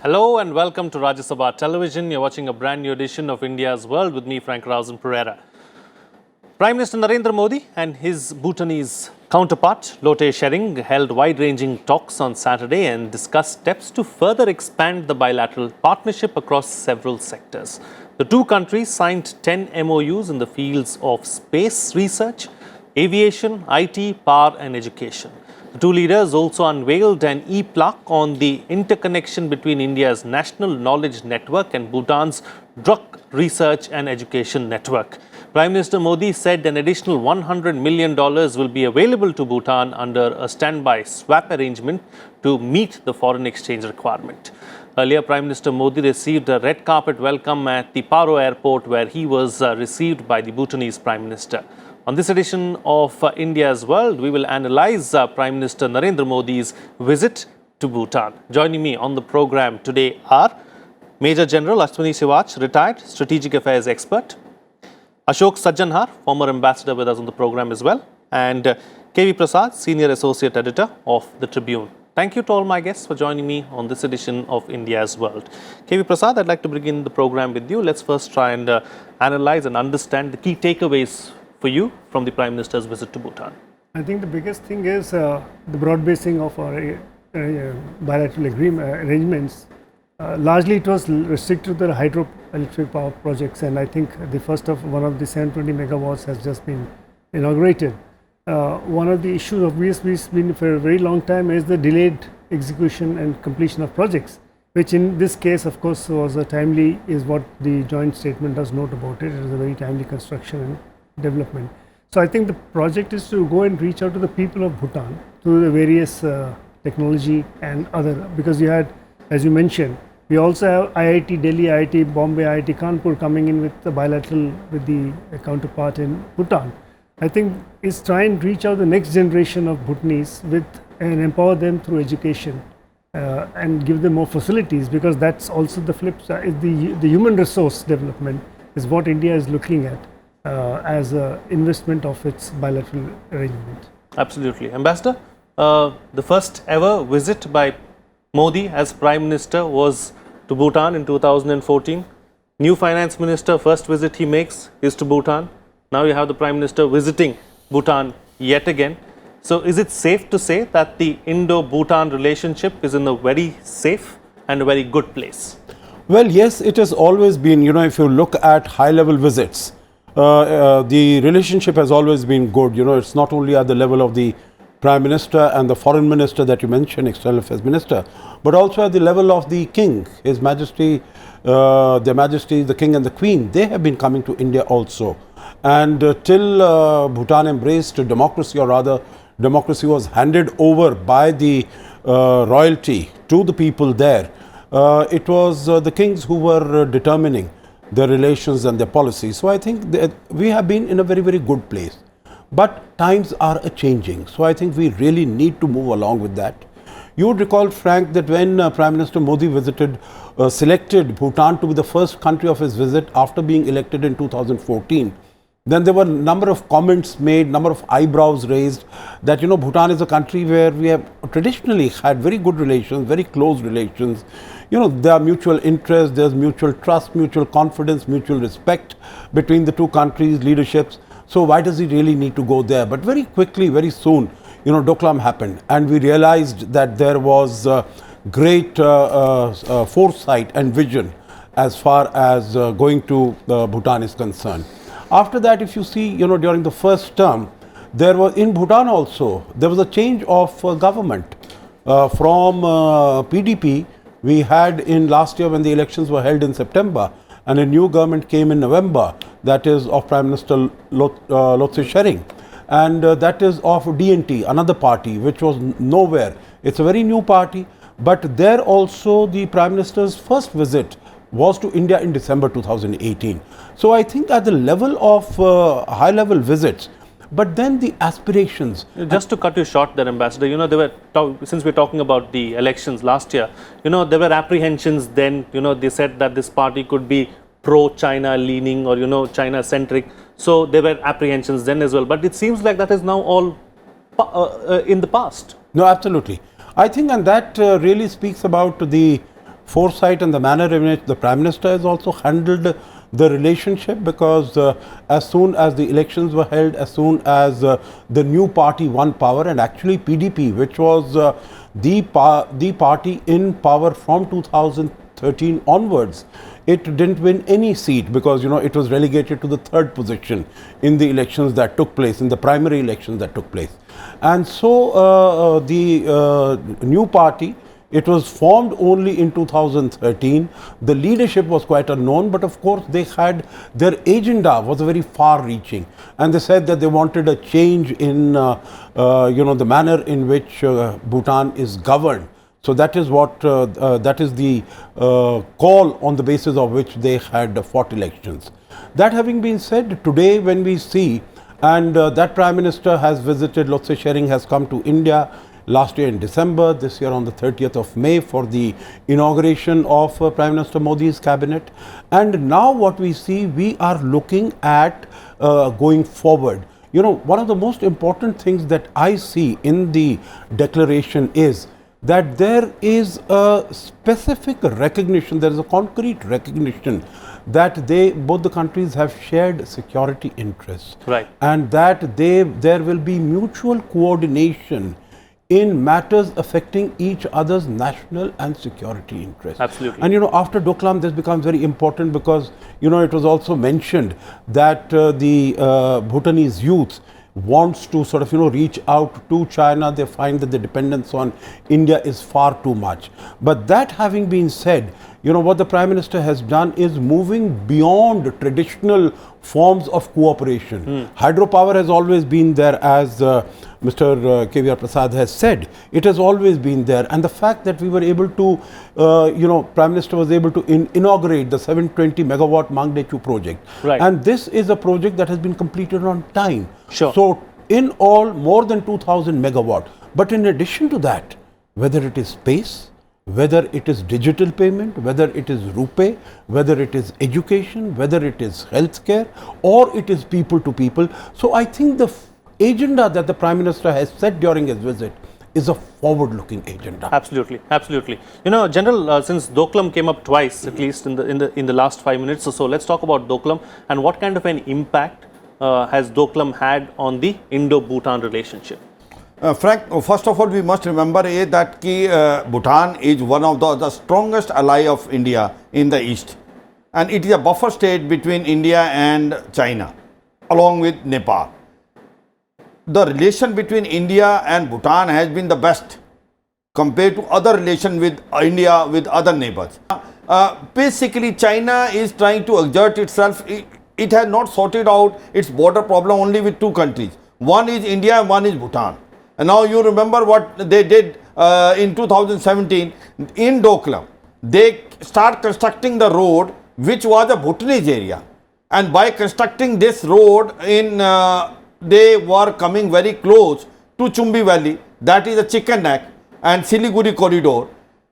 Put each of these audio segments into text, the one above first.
Hello and welcome to Rajya Sabha Television. You're watching a brand new edition of India's World with me, Frank Rausan Pereira. Prime Minister Narendra Modi and his Bhutanese counterpart, Lotay Tshering, held wide-ranging talks on Saturday and discussed steps to further expand the bilateral partnership across several sectors. The two countries signed 10 MoUs in the fields of space research, aviation, IT, power and education. The two leaders also unveiled an e-plaque on the interconnection between India's National Knowledge Network and Bhutan's Druk Research and Education Network. Prime Minister Modi said an additional $100 million will be available to Bhutan under a standby swap arrangement to meet the foreign exchange requirement. Earlier, Prime Minister Modi received a red carpet welcome at the Paro airport where he was received by the Bhutanese Prime Minister. On this edition of India's World, we will analyze Prime Minister Narendra Modi's visit to Bhutan. Joining me on the program today are Major General Ashwani Siwach, retired strategic affairs expert, Ashok Sajjanhar, former ambassador with us on the program as well, and KV Prasad, senior associate editor of the Tribune. Thank you to all my guests for joining me on this edition of India's World. KV Prasad, I'd like to begin the program with you. Let's first try and analyze and understand the key takeaways for you from the Prime Minister's visit to Bhutan. I think the biggest thing is the broad basing of our bilateral arrangements. Largely it was restricted to the hydroelectric power projects, and I think the first of one of the 720 megawatts has just been inaugurated. One of the issues obviously has been for a very long time is the delayed execution and completion of projects, which in this case of course was a timely, is what the joint statement does note about it. It is a very timely construction and development. So I think the project is to go and reach out to the people of Bhutan through the various technology and other, because you had, as you mentioned, we also have IIT Delhi, IIT Bombay, IIT Kanpur coming in with the bilateral with the counterpart in Bhutan. I think is try and reach out the next generation of Bhutanese with and empower them through education and give them more facilities, because that's also the flip side. The human resource development is what India is looking at as an investment of its bilateral arrangement. Absolutely. Ambassador, the first ever visit by Modi as Prime Minister was to Bhutan in 2014. New Finance Minister, first visit he makes is to Bhutan. Now you have the Prime Minister visiting Bhutan yet again. So is it safe to say that the Indo-Bhutan relationship is in a very safe and a very good place? Well, yes, it has always been, if you look at high-level visits, the relationship has always been good. It's not only at the level of the Prime Minister and the Foreign Minister that you mentioned, External Affairs Minister, but also at the level of the King, His Majesty, Their Majesty, the King and the Queen. They have been coming to India also. And till Bhutan embraced democracy, or rather democracy was handed over by the royalty to the people there, it was the kings who were determining their relations and their policies. So I think that we have been in a very, very good place. But times are changing. So I think we really need to move along with that. You would recall, Frank, that when Prime Minister Modi selected Bhutan to be the first country of his visit after being elected in 2014, then there were a number of comments made, number of eyebrows raised that, Bhutan is a country where we have traditionally had very good relations, very close relations. There are mutual interests, there's mutual trust, mutual confidence, mutual respect between the two countries' leaderships. So why does he really need to go there? But very quickly, very soon, Doklam happened, and we realized that there was great foresight and vision as far as going to Bhutan is concerned. After that, if you see, during the first term, there was in Bhutan also, there was a change of government from PDP. We had in last year when the elections were held in September, and a new government came in November, that is of Prime Minister Lotay Tshering, and that is of DNT, another party which was nowhere. It's a very new party, but there also the Prime Minister's first visit was to India in December 2018. So I think at the level of high-level visits, but then the aspirations. Just to cut you short there, Ambassador, since we're talking about the elections last year, there were apprehensions then, they said that this party could be pro-China leaning or, China-centric. So there were apprehensions then as well. But it seems like that is now all in the past. No, absolutely. I think, and that really speaks about the foresight and the manner in which the Prime Minister has also handled the relationship, because as soon as the elections were held, as soon as the new party won power, and actually PDP, which was the party in power from 2013 onwards, it didn't win any seat, because it was relegated to the third position in the elections that took place, in the primary elections that took place. And so the new party, it was formed only in 2013. The leadership was quite unknown, but of course they had, their agenda was very far-reaching, and they said that they wanted a change in the manner in which Bhutan is governed. So that is what that is the call on the basis of which they had fought elections. That having been said, today when we see, and that Prime Minister has visited, Lotay Tshering has come to India last year in December, this year on the 30th of May for the inauguration of Prime Minister Modi's cabinet. And now what we see, we are looking at going forward. One of the most important things that I see in the declaration is that there is a specific recognition, there is a concrete recognition that both the countries have shared security interests. Right. And that there will be mutual coordination in matters affecting each other's national and security interests. Absolutely. And after Doklam, this becomes very important, because it was also mentioned that the Bhutanese youth wants to sort of reach out to China. They find that the dependence on India is far too much. But that having been said, what the Prime Minister has done is moving beyond traditional forms of cooperation. Hydropower has always been there, as Mr. Prasad has said. It has always been there, and the fact that we were able to, Prime Minister was able to inaugurate the 720 megawatt Mangdechu project. Right. And this is a project that has been completed on time. Sure. So in all, more than 2000 megawatt. But in addition to that, whether it is space, whether it is digital payment, whether it is RuPay, whether it is education, whether it is healthcare, or it is people to people. So I think the agenda that the Prime Minister has set during his visit is a forward-looking agenda. Absolutely, absolutely. General, since Doklam came up twice, at least in the last 5 minutes or so, let's talk about Doklam and what kind of an impact has Doklam had on the Indo-Bhutan relationship. Frank, first of all, we must remember that Bhutan is one of the strongest ally of India in the east, and it is a buffer state between India and China, along with Nepal. The relation between India and Bhutan has been the best compared to other relations with India with other neighbors. Basically, China is trying to exert itself. It has not sorted out its border problem only with two countries. One is India and one is Bhutan. And now you remember what they did in 2017 in Doklam. They start constructing the road which was a Bhutanese area. And by constructing this road, they were coming very close to Chumbi Valley, that is the Chicken Neck and Siliguri corridor,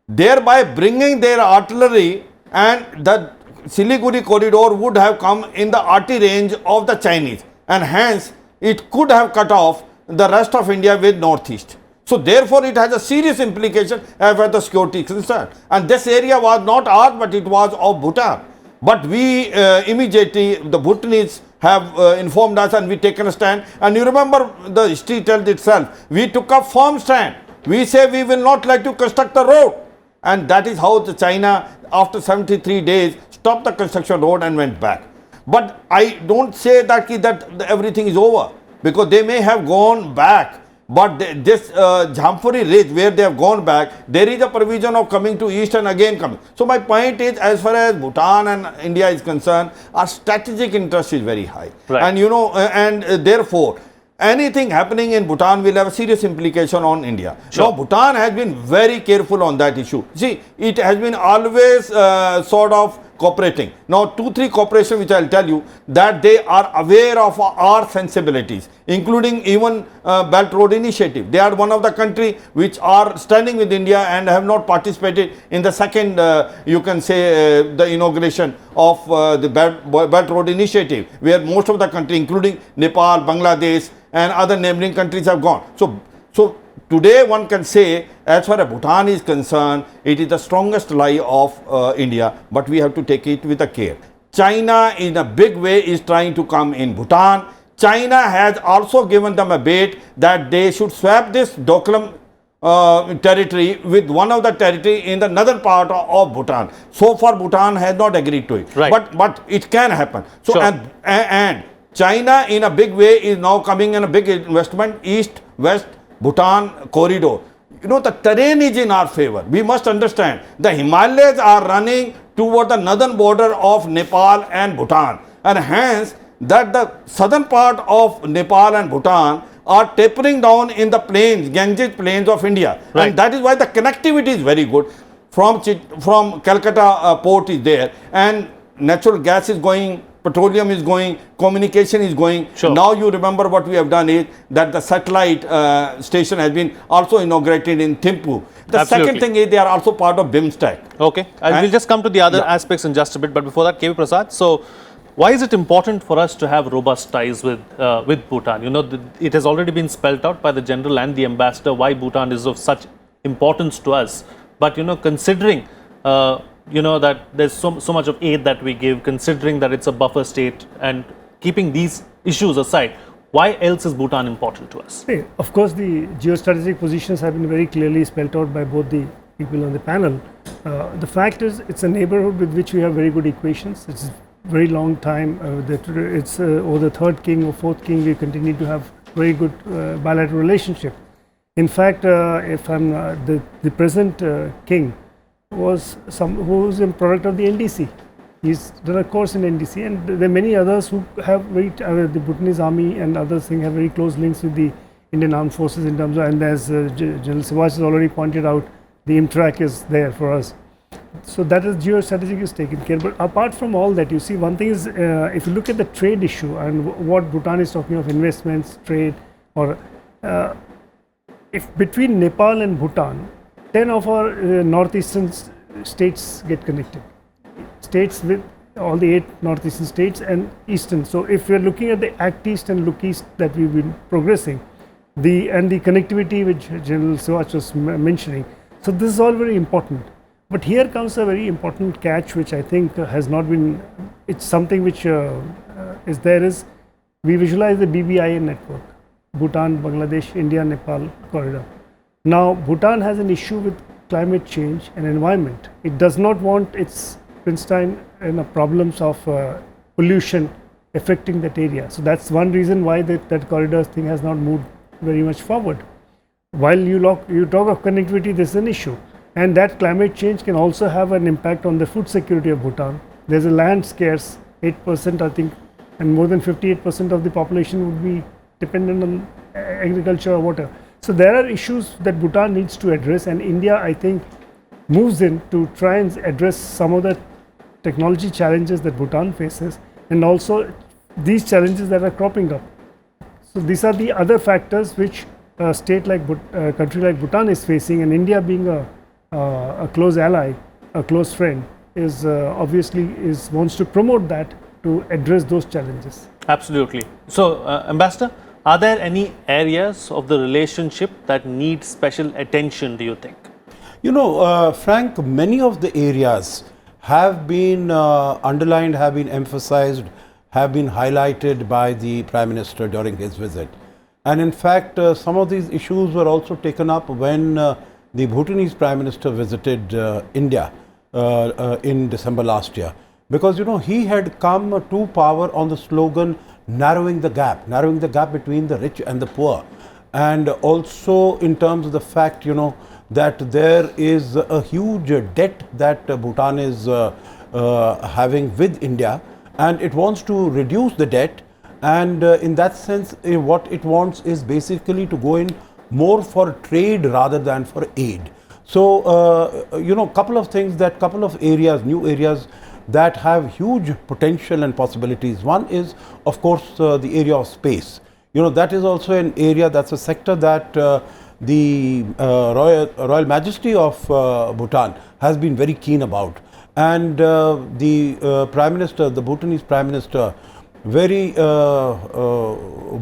thereby bringing their artillery, and the Siliguri corridor would have come in the artillery range of the Chinese, and hence it could have cut off the rest of India with northeast. So therefore it has a serious implication as far as the security is concerned. And this area was not ours, but it was of Bhutan. But we immediately, the Bhutanese have informed us, and we taken a stand. And you remember the history tells itself. We took a firm stand. We say we will not like to construct the road. And that is how the China, after 73 days, stopped the construction road and went back. But I don't say that everything is over, because they may have gone back. But this Jhampuri Ridge, where they have gone back, there is a provision of coming to east and again coming. So my point is, as far as Bhutan and India is concerned, our strategic interest is very high. Right. And therefore, anything happening in Bhutan will have a serious implication on India. Sure. Now, Bhutan has been very careful on that issue. See, it has been always sort of cooperating. Now, 2-3 corporations which I will tell you, that they are aware of our sensibilities, including even Belt Road Initiative. They are one of the countries which are standing with India and have not participated in the second, you can say, the inauguration of the Belt Road Initiative, where most of the country, including Nepal, Bangladesh and other neighboring countries have gone. So today one can say, as far as Bhutan is concerned, it is the strongest ally of India, but we have to take it with a care. China in a big way is trying to come in Bhutan. China has also given them a bait that they should swap this Doklam territory with one of the territory in the northern part of Bhutan. So far Bhutan has not agreed to it, Right. but it can happen. So Sure. and China in a big way is now coming in a big investment, east-west Bhutan corridor. You know, the terrain is in our favor. We must understand the Himalayas are running toward the northern border of Nepal and Bhutan, and hence that the southern part of Nepal and Bhutan are tapering down in the plains, Ganges plains of India. Right. And that is why the connectivity is very good. From Calcutta port is there, and natural gas is going, petroleum is going, communication is going. Sure. Now you remember what we have done is that the satellite station has been also inaugurated in Thimphu. The Absolutely. second thing is they are also part of BIMSTEC. Okay, we'll just come to the other aspects in just a bit, but before that, KV Prasad, so why is it important for us to have robust ties with Bhutan? You know, it has already been spelled out by the General and the Ambassador why Bhutan is of such importance to us. But, you know, considering, you know, that there's so much of aid that we give, considering that it's a buffer state and keeping these issues aside, why else is Bhutan important to us? Hey, of course, the geostrategic positions have been very clearly spelled out by both the people on the panel. The fact is, it's a neighborhood with which we have very good equations. It's very long time. It's over the third king or fourth king, we continue to have very good bilateral relationship. In fact, if I'm the present king was who was a product of the NDC. He's done a course in NDC, and there are many others who have very the Bhutanese army and others have very close links with the Indian Armed Forces in terms of, and as General Siwach has already pointed out, the IMTRAC is there for us. So that is geostrategic is taken care. But apart from all that, you see, one thing is if you look at the trade issue and what Bhutan is talking of investments, trade, or if between Nepal and Bhutan, 10 of our northeastern states get connected. States with all the 8 northeastern states and eastern. So if we are looking at the Act East and Look East that we've been progressing, the connectivity which General Siwach was mentioning, so this is all very important. But here comes a very important catch which I think has not been, it's something which is there is, we visualize the BBIN network, Bhutan, Bangladesh, India, Nepal corridor. Now Bhutan has an issue with climate change and environment. It does not want its Princeton problems of pollution affecting that area. So that's one reason why that corridor thing has not moved very much forward. While you talk of connectivity, this is an issue. And that climate change can also have an impact on the food security of Bhutan. There's a land scarce, 8% I think, and more than 58% of the population would be dependent on agriculture or water. So there are issues that Bhutan needs to address, and India, I think, moves in to try and address some of the technology challenges that Bhutan faces, and also these challenges that are cropping up. So these are the other factors which a state like country like Bhutan is facing, and India being a close ally, a close friend, is obviously wants to promote that to address those challenges. Absolutely. So, Ambassador, are there any areas of the relationship that need special attention, do you think? You know, Frank, many of the areas have been underlined, have been emphasized, have been highlighted by the Prime Minister during his visit. And in fact, some of these issues were also taken up when the Bhutanese Prime Minister visited India in December last year. Because, you know, he had come to power on the slogan, narrowing the gap between the rich and the poor. And also in terms of the fact, you know, that there is a huge debt that Bhutan is having with India, and it wants to reduce the debt. And in that sense, what it wants is basically to go in more for trade rather than for aid. So, you know, couple of areas, new areas that have huge potential and possibilities. One is, of course, the area of space. You know, that is also an area, that's a sector that the Royal Majesty of Bhutan has been very keen about. And the Bhutanese Prime Minister, very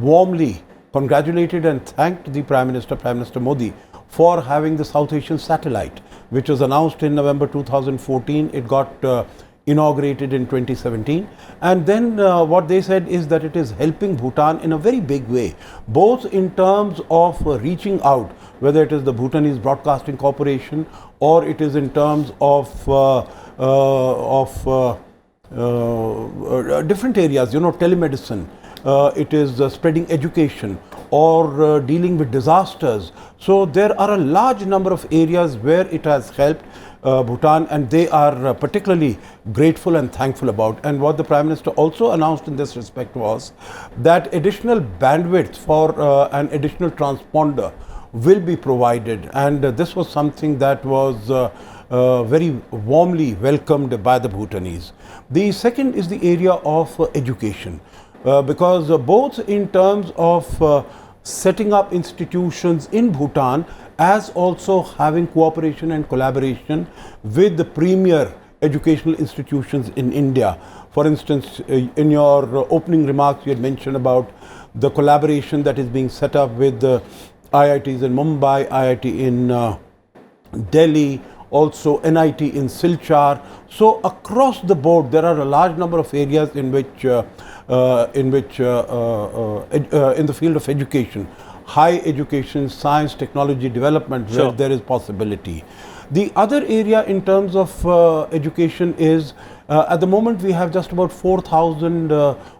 warmly congratulated and thanked the Prime Minister Modi, for having the South Asian satellite, which was announced in November 2014. It got inaugurated in 2017. And then what they said is that it is helping Bhutan in a very big way, both in terms of reaching out, whether it is the Bhutanese Broadcasting Corporation or it is in terms of different areas, telemedicine, it is spreading education or dealing with disasters. So there are a large number of areas where it has helped Bhutan, and they are particularly grateful and thankful about. And what the Prime Minister also announced in this respect was that additional bandwidth for an additional transponder will be provided, and this was something that was very warmly welcomed by the Bhutanese. The second is the area of education, because both in terms of setting up institutions in Bhutan as also having cooperation and collaboration with the premier educational institutions in India. For instance, in your opening remarks you had mentioned about the collaboration that is being set up with the IITs in Mumbai, IIT in Delhi, also NIT in Silchar. So across the board there are a large number of areas in which in the field of education, high education, science, technology development, where there is possibility. The other area in terms of education is at the moment we have just about 4,000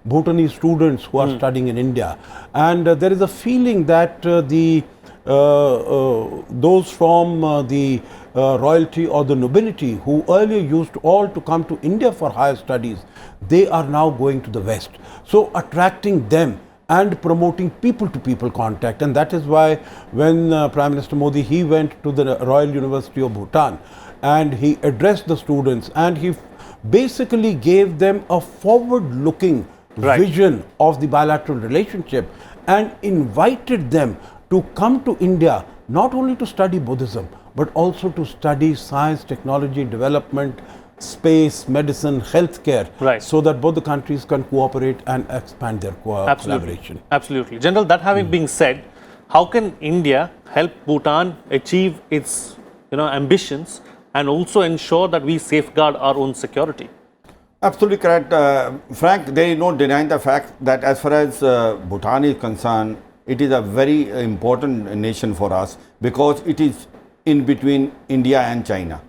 Bhutanese students who are studying in India, and there is a feeling that those from the royalty or the nobility who earlier used all to come to India for higher studies, they are now going to the West. So attracting them and promoting people-to-people contact, and that is why when Prime Minister Modi, he went to the Royal University of Bhutan and he addressed the students and he basically gave them a forward-looking vision of the bilateral relationship and invited them to come to India not only to study Buddhism but also to study science, technology, development, space, medicine, healthcare, so that both the countries can cooperate and expand their collaboration. Absolutely. General, that having been said, how can India help Bhutan achieve its ambitions and also ensure that we safeguard our own security? Absolutely correct. Frank, there is no denying the fact that as far as Bhutan is concerned, it is a very important nation for us because it is in between India and China.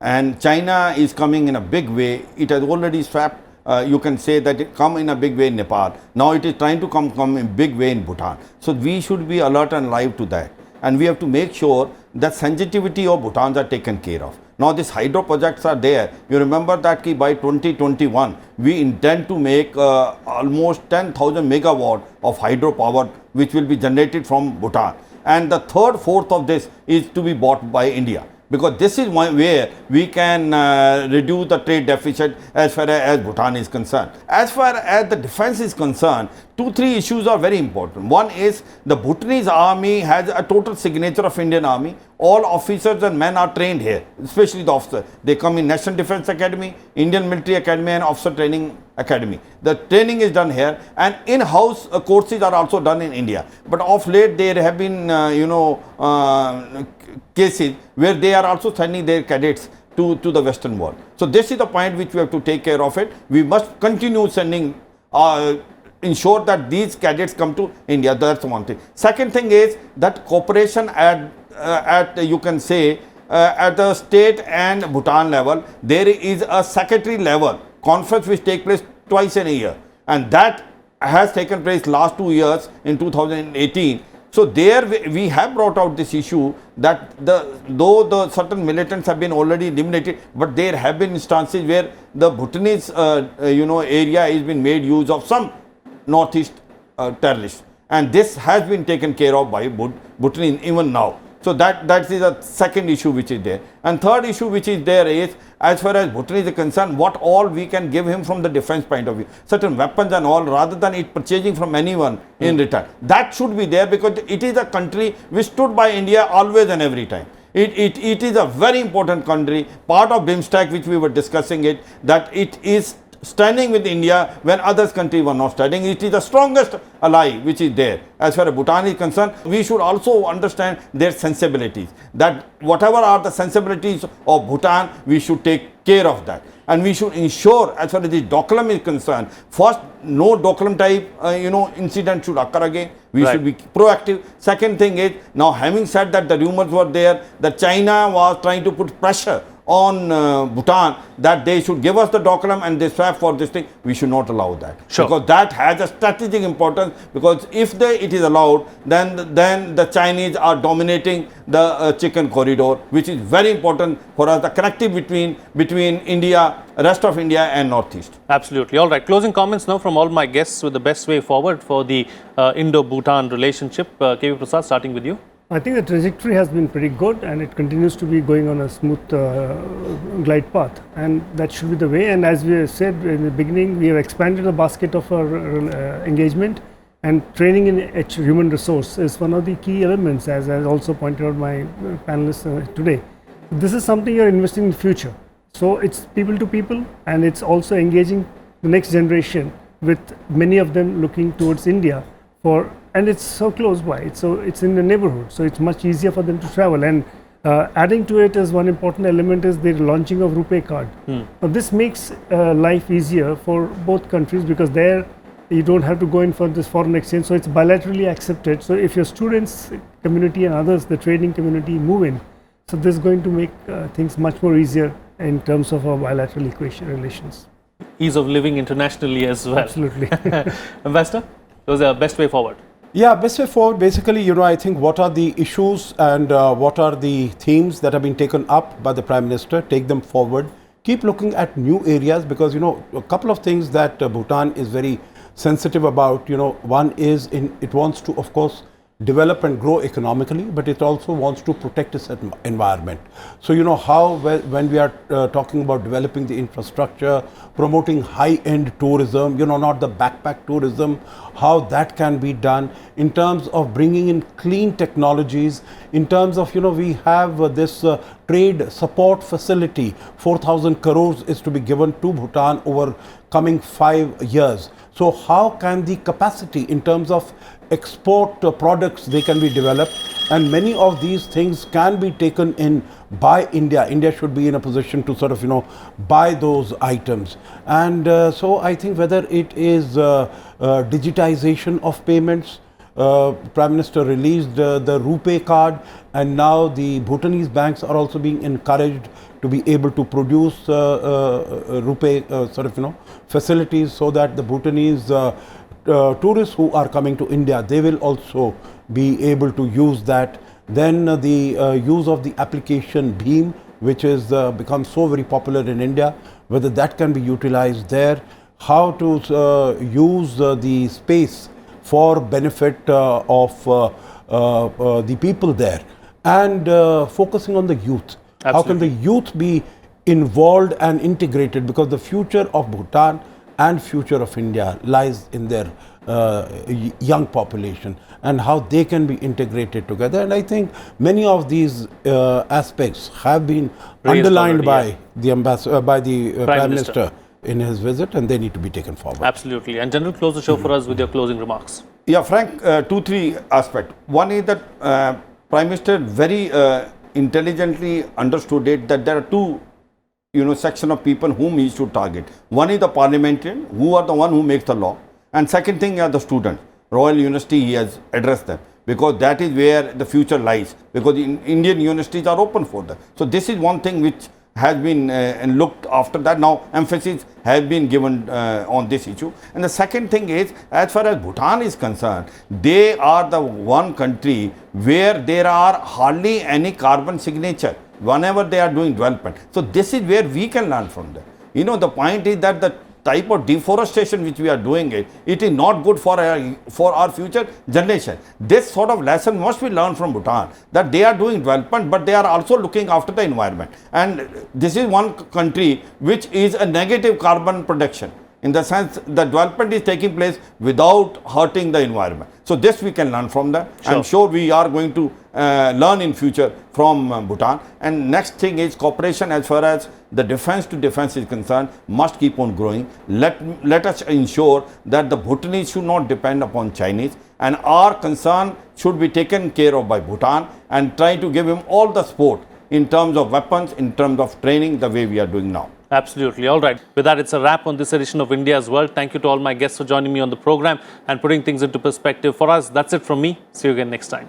And China is coming in a big way. It has already swept, you can say that it come in a big way in Nepal. Now it is trying to come in a big way in Bhutan. So we should be alert and live to that. And we have to make sure that sensitivity of Bhutan are taken care of. Now these hydro projects are there. You remember that by 2021, we intend to make almost 10,000 megawatt of hydro power which will be generated from Bhutan. And the fourth of this is to be bought by India, because this is where we can reduce the trade deficit as far as Bhutan is concerned. As far as the defense is concerned, 2-3 issues are very important. One is the Bhutanese army has a total signature of Indian army. All officers and men are trained here, especially the officers. They come in National Defense Academy, Indian Military Academy and Officer Training Academy. The training is done here, and in-house courses are also done in India. But of late there have been cases where they are also sending their cadets to the Western world. So this is the point which we have to take care of it. We must continue sending, ensure that these cadets come to India. That's one thing. Second thing is that cooperation at you can say at the state and Bhutan level, there is a secretary level conference which takes place twice in a year, and that has taken place last 2 years in 2018. So there we have brought out this issue that though the certain militants have been already eliminated, but there have been instances where the Bhutanese area has been made use of some northeast terrorists, and this has been taken care of by Bhutan even now. So that is a second issue which is there. And third issue which is there is, as far as Bhutan is concerned, what all we can give him from the defense point of view, certain weapons and all, rather than it purchasing from anyone in return. That should be there, because it is a country which stood by India always and every time. It is a very important country, part of BIMSTEC which we were discussing it, that it is standing with India when others countries were not standing. It is the strongest ally which is there. As far as Bhutan is concerned, we should also understand their sensibilities. That whatever are the sensibilities of Bhutan, we should take care of that. And we should ensure, as far as the Doklam is concerned, first, no Doklam type, incident should occur again. We should be proactive. Second thing is, now having said that the rumors were there, that China was trying to put pressure on Bhutan that they should give us the Doklam and they swap for this thing. We should not allow that. Sure. Because that has a strategic importance, because if it is allowed, then the Chinese are dominating the chicken corridor, which is very important for us, the connectivity between India, rest of India and Northeast. Absolutely. All right. Closing comments now from all my guests with the best way forward for the Indo-Bhutan relationship. KV Prasad, starting with you. I think the trajectory has been pretty good and it continues to be going on a smooth glide path, and that should be the way. And as we said in the beginning, we have expanded the basket of our engagement, and training in human resource is one of the key elements, as I also pointed out my panelists today. This is something you're investing in the future. So it's people to people, and it's also engaging the next generation, with many of them looking towards India for. And it's so close by, it's in the neighborhood, so it's much easier for them to travel. And adding to it is one important element is the launching of RuPay card. Now this makes life easier for both countries, because there you don't have to go in for this foreign exchange, so it's bilaterally accepted. So if your students community and others, the trading community, move in, so this is going to make things much more easier in terms of our bilateral relations. Ease of living internationally as well. Absolutely. Ambassador, those are the best way forward. Yeah, best way forward, basically, I think what are the issues and what are the themes that have been taken up by the Prime Minister, take them forward, keep looking at new areas, because, a couple of things that Bhutan is very sensitive about, one is it wants to, of course, develop and grow economically, but it also wants to protect its environment. So, how when we are talking about developing the infrastructure, promoting high-end tourism, not the backpack tourism, how that can be done in terms of bringing in clean technologies, in terms of, we have this trade support facility, 4,000 crores is to be given to Bhutan over coming 5 years. So how can the capacity in terms of export products, they can be developed, and many of these things can be taken in by India. India should be in a position to sort of, buy those items. And so I think whether it is digitization of payments, Prime Minister released the RuPay card, and now the Bhutanese banks are also being encouraged to be able to produce RuPay facilities, so that the Bhutanese tourists who are coming to India, they will also be able to use that. Then the use of the application BHIM, which is become so very popular in India, whether that can be utilized there, how to use the space for benefit of the people there, and focusing on the youth. Absolutely. How can the youth be involved and integrated, because the future of Bhutan and future of India lies in their young population, and how they can be integrated together. And I think many of these aspects have been underlined by the ambassador, by the Prime Minister in his visit, and they need to be taken forward. Absolutely. And General, close the show for us with your closing remarks. Yeah, Frank, 2-3 aspects. One is that Prime Minister very intelligently understood it, that there are two section of people whom he should target. One is the parliamentarian, who are the one who makes the law, and second thing are the students. Royal University, he has addressed them, because that is where the future lies, because the Indian universities are open for them. So this is one thing which has been looked after. That now emphasis has been given on this issue. And the second thing is, as far as Bhutan is concerned, they are the one country where there are hardly any carbon signature whenever they are doing development. So this is where we can learn from them. The point is that the type of deforestation which we are doing, it is not good for our future generation. This sort of lesson must be learned from Bhutan, that they are doing development, but they are also looking after the environment. And this is one country which is a negative carbon production, in the sense the development is taking place without hurting the environment. So this we can learn from them. Sure. I'm sure we are going to learn in future from Bhutan. And next thing is cooperation as far as the defense to defense is concerned, must keep on growing. Let us ensure that the Bhutanese should not depend upon Chinese, and our concern should be taken care of by Bhutan, and try to give him all the support in terms of weapons, in terms of training, the way we are doing now. Absolutely. All right. With that, it's a wrap on this edition of India's World. Thank you to all my guests for joining me on the program and putting things into perspective for us. That's it from me. See you again next time.